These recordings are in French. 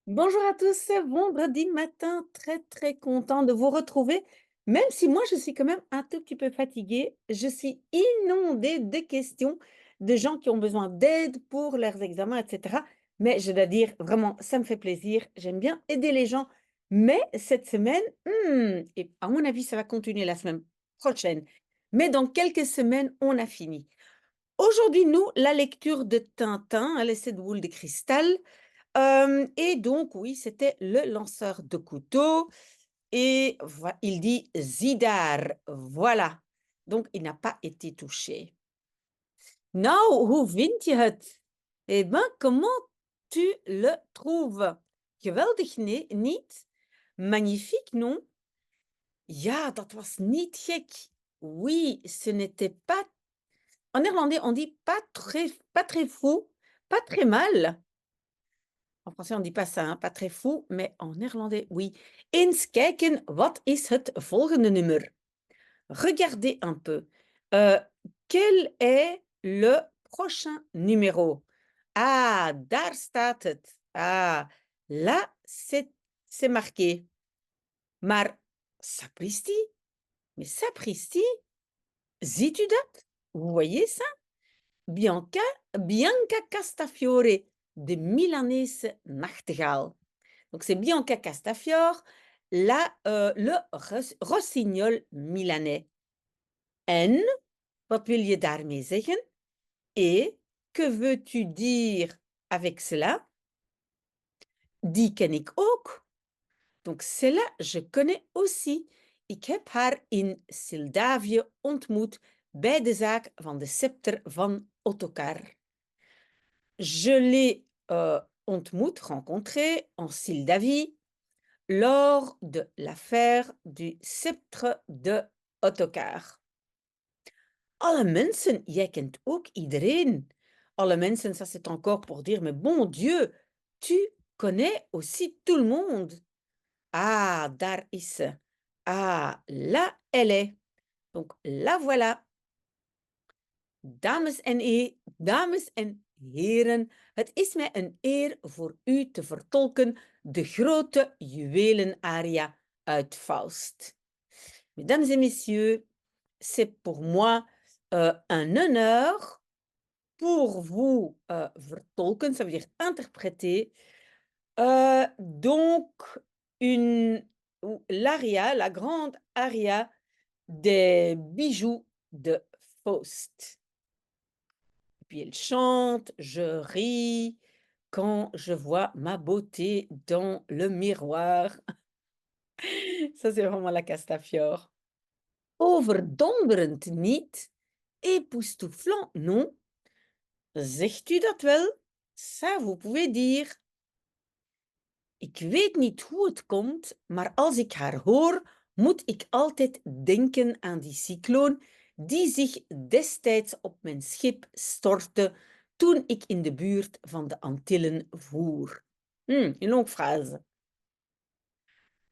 Bonjour à tous, c'est vendredi matin, très très content de vous retrouver. Même si moi je suis quand même un tout petit peu fatiguée, je suis inondée de questions de gens qui ont besoin d'aide pour leurs examens, etc. Mais je dois dire, vraiment, ça me fait plaisir. J'aime bien aider les gens. Mais cette semaine, et à mon avis, ça va continuer la semaine prochaine. Mais dans quelques semaines, on a fini. Aujourd'hui, nous, la lecture de Tintin, à l'essai de boule de cristal. Et donc oui, c'était le lanceur de couteau et il dit: «Zidar», voilà. Donc il n'a pas été touché. Nou, hoe vind je het? Eh ben, comment tu le trouves? Geweldig, nee, niet? Magnifique, non? Ja, dat was niet gek. Oui, ce n'était pas en néerlandais, on dit pas très fou, pas très mal. En français, on dit pas ça, hein, pas très fou, mais en néerlandais, oui. Eens kijken, wat is het volgende nummer? Regardez un peu. Heu, quel est le prochain numéro? Ah, daar staat het. Ah, là, c'est marqué. Maar sapristi? Mais sapristi? Ziet u dat? Vous voyez ça? Bianca Castafiore, de Milanese nachtegaal. Donc c'est Bianca Castafiore, le rossignol milanais. En, wat wil je daarmee zeggen? Et, que veux-tu dire avec cela? Die ken ik ook. Donc celle-là, je connais aussi. Ik heb haar in Moldavië ontmoet bij de zaak van de scepter van Ottokar. Je l'ai ontmoet, rencontré en Moldavie lors de l'affaire du sceptre de Ottokar. Alle mensen, jij kent ook iedereen. Alle mensen, ça c'est encore pour dire, mais bon Dieu, tu connais aussi tout le monde. Ah, daar is ze. Ah, là, elle est. Donc, la voilà. Dames en heren, het is mij een eer voor u te vertolken de grote juwelenaria uit Faust. Mesdames et messieurs, c'est pour moi un honneur pour vous vertolken, ça veut dire interpréter, donc l'aria, la grande aria des bijoux de Faust. Puis elle chante, je ris quand je vois ma beauté dans le miroir. Ça, c'est vraiment la Castafiore. Overdonderend niet, époustouflant non. Zegt u dat wel? Ça, vous pouvez dire. Ik weet niet hoe het komt, maar als ik haar hoor, moet ik altijd denken aan die cycloon die zich destijds op mijn schip stortte toen ik in de buurt van de Antillen voer. Une longue phrase.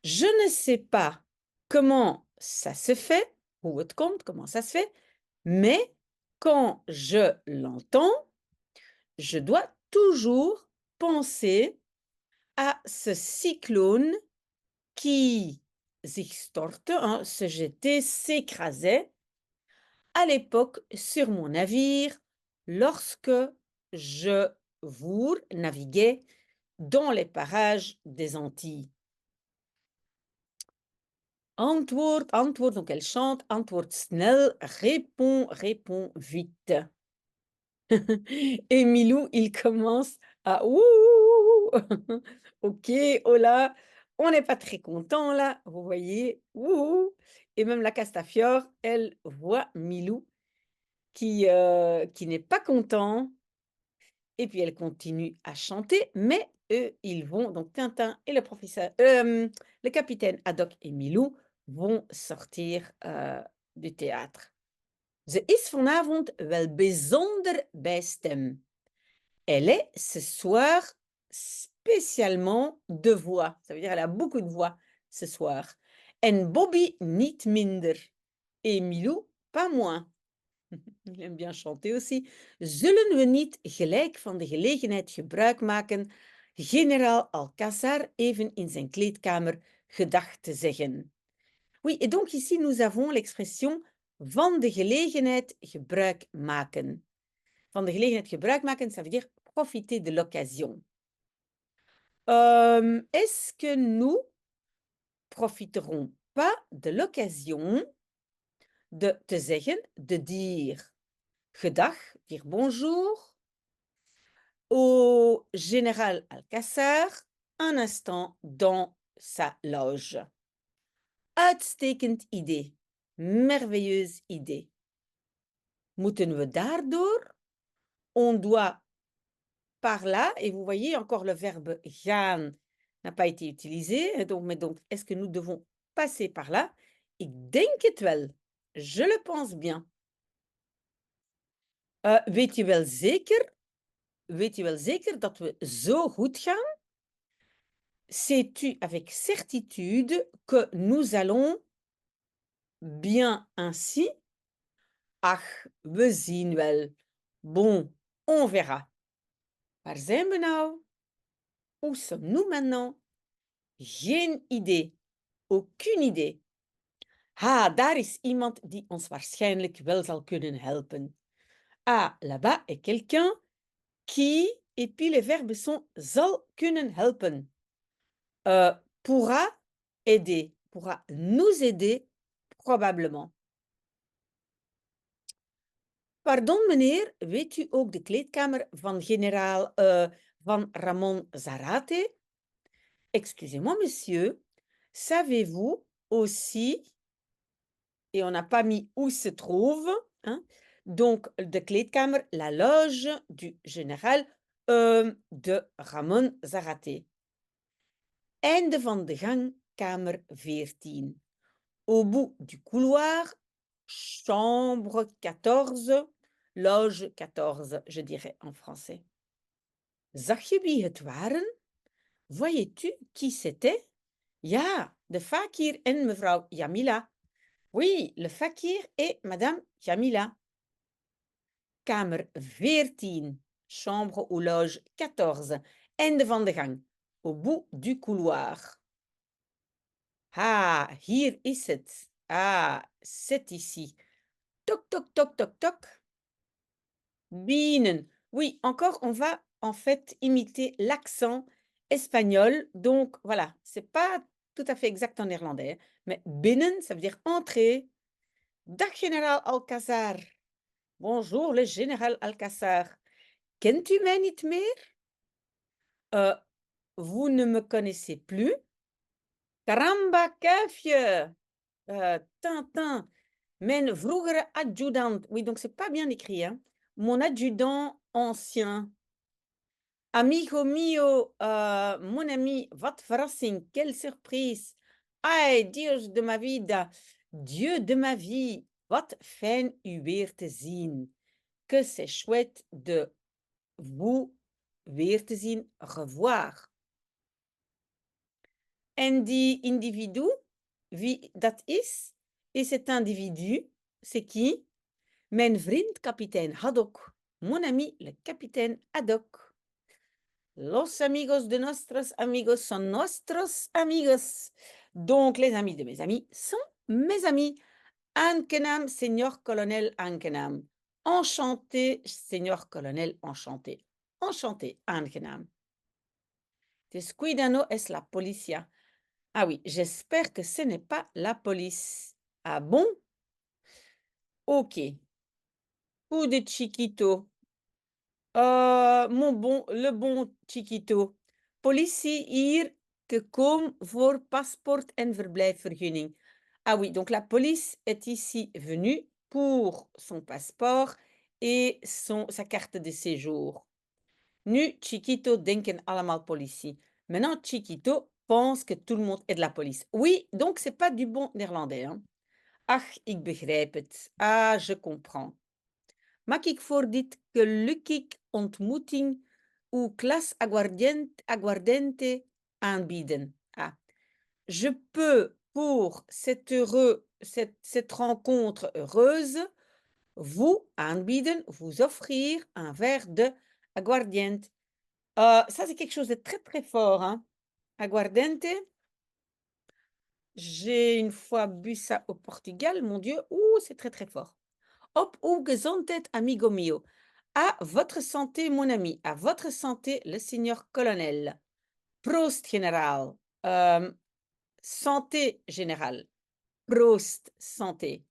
Je ne sais pas comment ça se fait, hoe het komt, comment ça se fait, mais quand je l'entends, je dois toujours penser à ce cyclone qui sich stortte, hein, se jetait, s'écrasait à l'époque sur mon navire lorsque je naviguais dans les parages des Antilles. Antwoord, antwoord, donc elle chante, antwoord snel, réponds vite. Et Milou, il commence à ouh, ouh, ouh, ouh. OK, oh là, on n'est pas très content là, vous voyez? Ouh, et même la Castafiore, elle voit Milou qui n'est pas content et puis elle continue à chanter, mais eux, ils vont donc Tintin et le professeur le capitaine Haddock et Milou vont sortir, du théâtre. Ze is vanavond wel bijzonder bij stem. Elle est ce soir spécialement de voix. Ça veut dire elle a beaucoup de voix ce soir. En Bobby niet minder. Et Milou pas moins. Il aime bien chanter aussi. Zullen we niet gelijk van de gelegenheid gebruik maken generaal Alcázar even in zijn kleedkamer gedag te zeggen. Oui, et donc ici nous avons l'expression van de gelegenheid gebruik maken. Van de gelegenheid gebruik maken, ça veut dire profiter de l'occasion. Est-ce que nous profiterons pas de l'occasion de te zeggen, de dire gedag, dire bonjour au général Alcázar un instant dans sa loge? Uitstekend idee. Merveilleuse idée. Moeten we daardoor? On doit par là, et vous voyez encore le verbe gaan n'a pas été utilisé. Donc, est-ce que nous devons passer par là? Ik denk het wel. Je le pense bien. Weet je wel zeker? Weet je wel zeker dat we zo goed gaan? Sais-tu avec certitude que nous allons bien ainsi? Ach, we zien wel. Bon, on verra. Waar zijn we nou? Où sommes-nous maintenant? Geen idee. Aucune idee. Ah, daar is iemand die ons waarschijnlijk wel zal kunnen helpen. Ah, là-bas est quelqu'un qui, et puis les verbes sont zal kunnen helpen. Pourra aider, pourra nous aider, probablement. Pardon meneer, weet u ook de kleedkamer van van Ramon Zarate? Excusez-moi monsieur, savez-vous aussi, et on n'a pas mis où se trouve, hein, donc de kleedkamer, la loge du général de Ramon Zarate. Einde van de gang, kamer 14. Au bout du couloir, chambre 14, loge 14, je dirais en français. Zag je wie het waren? Voyais-tu qui c'était? Ja, de fakir en mevrouw Jamila. Oui, le fakir et madame Jamila. Kamer 14, chambre ou loge 14, einde van de gang, au bout du couloir. Ah, hier is het. Ah, c'est ici. Toc, toc, toc, toc, toc. Binnen. Oui, encore, on va en fait imiter l'accent espagnol. Donc, voilà, c'est pas tout à fait exact en néerlandais, hein, mais binnen, ça veut dire entrer. Dag, général Alcázar. Bonjour, le général Alcázar. Kent u mij niet meer? Vous ne me connaissez plus? Caramba, kuifje! Tintin, mijn vroegere adjudant. Oui, donc c'est pas bien écrit, hein. Mon adjudant ancien. Amigo mio, mon ami, wat verrassing, quelle surprise. Ai, Dios de ma vida, Dieu de ma vie, wat fijn u weer te zien. Que c'est chouette de vous weer te zien, revoir. En die individu, wie dat is? Et cet individu, c'est qui? Mijn vriend kapitein Haddock. Mon ami, le capitaine Haddock. Los amigos de nuestros amigos son nuestros amigos. Donc, les amis de mes amis sont mes amis. Aangenaam, señor colonel Aangenaam. Enchanté, señor colonel, enchanté. Enchanté, aangenaam. Descuida es la policia. Ah oui, j'espère que ce n'est pas la police. Ah bon? Ok. Ou de Chiquito. Le bon Chiquito. Politie hier gekomen voor paspoort en verblijfsvergunning. Ah oui, donc la police est ici venue pour son passeport et sa carte de séjour. Nu, Chiquito denken allemaal politie. Maintenant, Chiquito pense que tout le monde est de la police. Oui, donc c'est pas du bon néerlandais, hein. Ach, ik begrijp het. Ah, je comprends. Mag ik voor dit gelukkig ontmoeting uw klas aguardente aanbieden? Ah, je peux pour cette rencontre heureuse vous aanbieden, vous offrir un verre de aguardiente. Ça, c'est quelque chose de très, très fort, hein. Aguardente. J'ai une fois bu ça au Portugal, mon Dieu, ouh, c'est très, très fort. Op uw gezondheid, amigo mio. À votre santé, mon ami. À votre santé, le signor colonel. Proost, général. Santé, général. Proost, santé.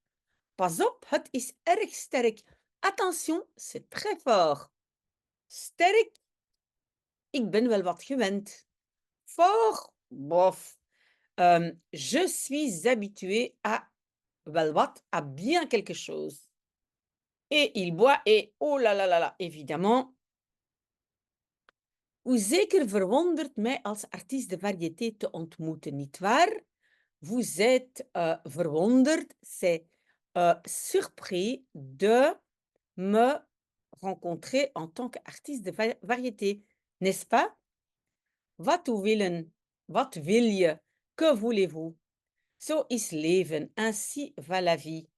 Pas op, het is erg sterk. Attention, c'est très fort. Sterk, ik ben wel wat gewend. Fort, bof. Je suis habitué à wel wat, à bien quelque chose. Et il boit et oh là là là là, évidemment. Hoe zeker verwondert mij als artiest de variété te ontmoeten, nietwaar? Vous êtes verwonderd, c'est surpris de me rencontrer en tant qu'artiste de variété, n'est-ce pas? Wat willen, wat wil je? Que voulez-vous? Zo is leven, ainsi va la vie.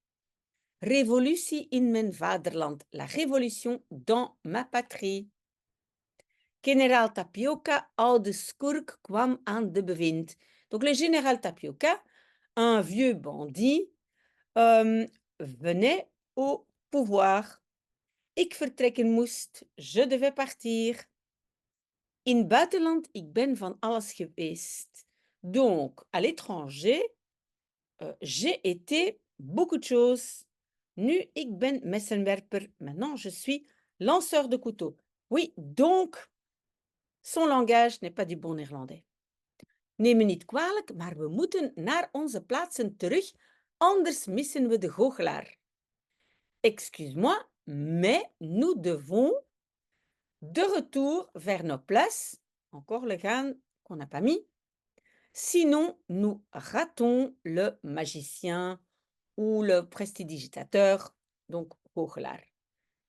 Révolutie in mijn vaderland, la révolution dans ma patrie. Generaal Tapioca, oude skurk, kwam aan de bewind. Donc le général Tapioca, un vieux bandit, venait au pouvoir. Ik vertrekken moest, je devais partir. In buitenland, ik ben van alles geweest. Donc, à l'étranger, j'ai été beaucoup de choses. Nu, ik ben messenwerper. Maintenant, je suis lanceur de couteau. Oui, donc, son langage n'est pas du bon néerlandais. Neem me niet kwalijk, maar we moeten naar onze plaatsen terug, anders missen we de goochelaar. Excuse-moi, mais nous devons de retour vers nos places, encore le gaan qu'on n'a pas mis, sinon nous ratons le magicien ou le prestidigitateur, donc goochelaar.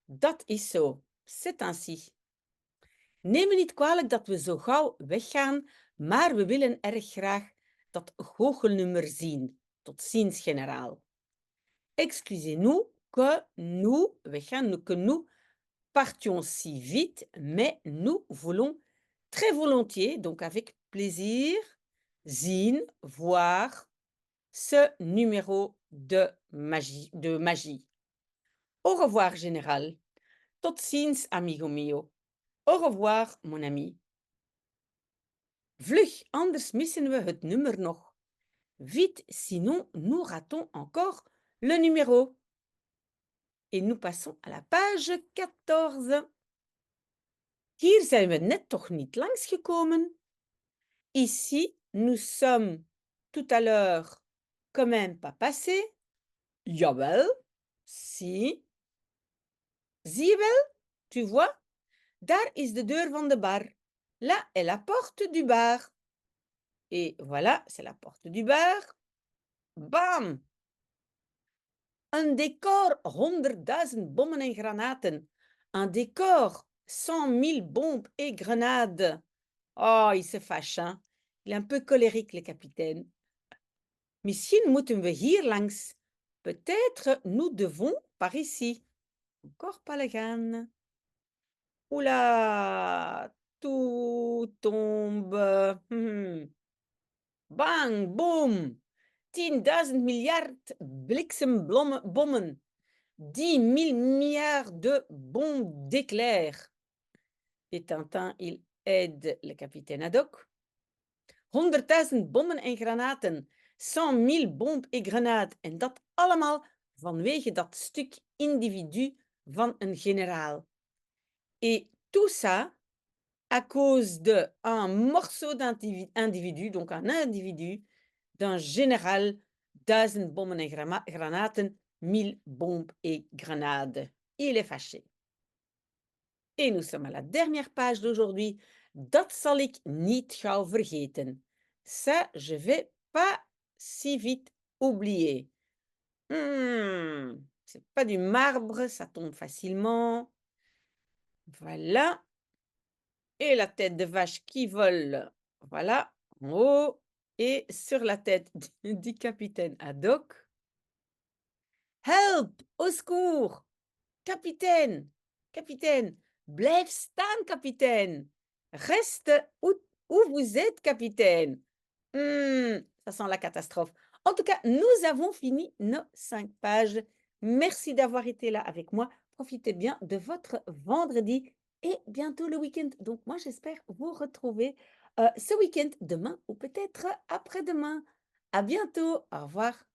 Dat is zo, c'est ainsi. Neem me niet kwalijk dat we zo gauw weggaan, maar we willen erg graag dat goochelnummer zien. Tot ziens, generaal. Excusez-nous que nous, weggaan, que nous partions si vite, mais nous voulons très volontiers, donc avec plaisir, zien, voir ce numéro de magie. Au revoir, général. Tot ziens, amigo mio. Au revoir, mon ami. Vlug, anders missen we het nummer nog. Vite, sinon nous ratons encore le numéro. Et nous passons à la page 14. Hier zijn we net toch niet langsgekomen. Ici, nous sommes tout à l'heure quand même pas passés. Jawel, si. Zie je wel? Tu vois? Daar is de deur van de bar. Là est la porte du bar. Et voilà, c'est la porte du bar. Bam! Un décor, 100.000 bommen en granaten. Un décor, 100.000 bombes et grenades. Oh, il se fâche, hein? Il est un peu colérique, le capitaine. Misschien moeten we hier langs. Peut-être nous devons par ici. Encore pas le gaan. Oula, tout tombe. Bang, boom. 10.000 miljard bliksemblommen. 10 000 milliards de bombes d'éclairs. Et Tintin, il aide le capitaine Haddock. 100.000 bommen en granaten. 100.000 bombes et grenades. En dat allemaal vanwege dat stuk individu van een generaal. Et tout ça à cause d'un morceau d'individu, donc un individu, d'un général, 1000 bommen en granaten, 1000 bombes et grenades. Il est fâché. Et nous sommes à la dernière page d'aujourd'hui. Dat zal ik niet gauw vergeten. Ça, je vais pas si vite oublier. C'est pas du marbre, ça tombe facilement. Voilà. Et la tête de vache qui vole, voilà, en haut. Et sur la tête du capitaine Haddock. Help! Au secours! Capitaine! Capitaine! Blijf staan, capitaine! Reste où vous êtes, capitaine. Ça sent la catastrophe. En tout cas, nous avons fini nos 5 pages. Merci d'avoir été là avec moi. Profitez bien de votre vendredi et bientôt le week-end. Donc moi, j'espère vous retrouver, ce week-end, demain ou peut-être après-demain. À bientôt. Au revoir.